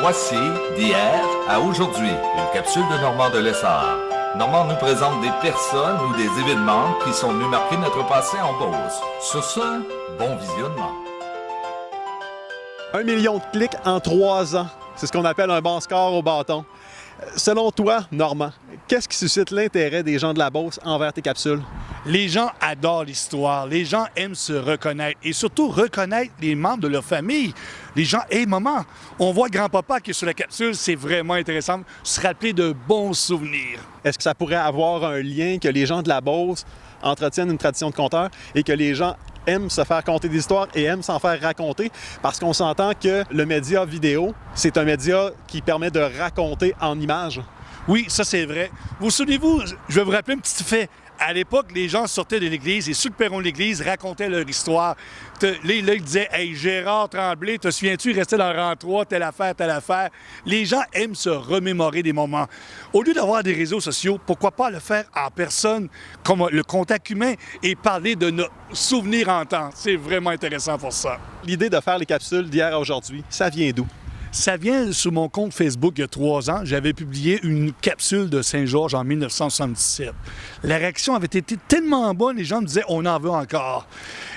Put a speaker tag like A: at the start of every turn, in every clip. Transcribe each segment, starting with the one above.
A: Voici d'hier à aujourd'hui, une capsule de Normand de Lessard. Normand nous présente des personnes ou des événements qui sont venus marquer notre passé en Beauce. Sur ce, bon visionnement.
B: 1 million de clics en 3 ans. C'est ce qu'on appelle un bon score au bâton. Selon toi, Normand, qu'est-ce qui suscite l'intérêt des gens de la Beauce envers tes capsules?
C: Les gens adorent l'histoire, les gens aiment se reconnaître et surtout reconnaître les membres de leur famille. Les gens, hey maman, on voit grand-papa qui est sur la capsule, c'est vraiment intéressant, se rappeler de bons souvenirs.
B: Est-ce que ça pourrait avoir un lien que les gens de la Beauce entretiennent une tradition de conteur et que les gens aiment se faire conter des histoires et aiment s'en faire raconter? Parce qu'on s'entend que le média vidéo, c'est un média qui permet de raconter en images.
C: Oui, ça c'est vrai. Vous souvenez-vous, je vais vous rappeler un petit fait. À l'époque, les gens sortaient de l'église et sur le perron de l'église racontaient leur histoire. Là, ils disaient « Hey, Gérard Tremblay, te souviens-tu, il restait dans le rang 3, telle affaire, telle affaire. » Les gens aiment se remémorer des moments. Au lieu d'avoir des réseaux sociaux, pourquoi pas le faire en personne, comme le contact humain, et parler de nos souvenirs en temps. C'est vraiment intéressant pour ça.
B: L'idée de faire les capsules d'hier à aujourd'hui, ça vient d'où?
C: Ça vient sur mon compte Facebook il y a 3 ans. J'avais publié une capsule de Saint-Georges en 1977. La réaction avait été tellement bonne, les gens me disaient « on en veut encore ».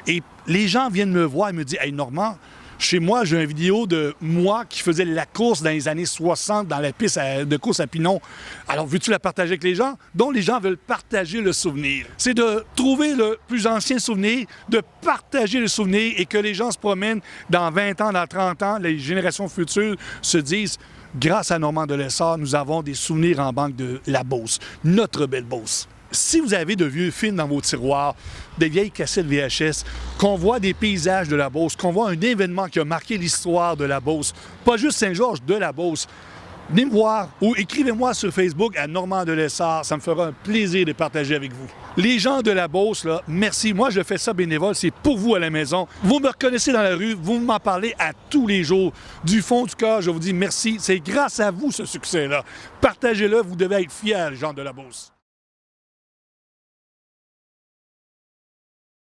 C: Et les gens viennent me voir et me disent « Hey Normand, chez moi, j'ai une vidéo de moi qui faisait la course dans les années 60 dans la piste de course à Pinon. Alors, veux-tu la partager avec les gens? » Donc, les gens veulent partager le souvenir. C'est de trouver le plus ancien souvenir, de partager le souvenir et que les gens se promènent dans 20 ans, dans 30 ans, les générations futures se disent « Grâce à Normand de Lessard, nous avons des souvenirs en banque de la Beauce, notre belle Beauce. » Si vous avez de vieux films dans vos tiroirs, des vieilles cassettes VHS, qu'on voit des paysages de la Beauce, qu'on voit un événement qui a marqué l'histoire de la Beauce, pas juste Saint-Georges, de la Beauce, venez me voir ou écrivez-moi sur Facebook à Normand de Lessard. Ça me fera un plaisir de partager avec vous. Les gens de la Beauce, là, merci. Moi, je fais ça bénévole. C'est pour vous à la maison. Vous me reconnaissez dans la rue. Vous m'en parlez à tous les jours. Du fond du cœur, je vous dis merci. C'est grâce à vous, ce succès-là. Partagez-le. Vous devez être fiers, les gens de la Beauce.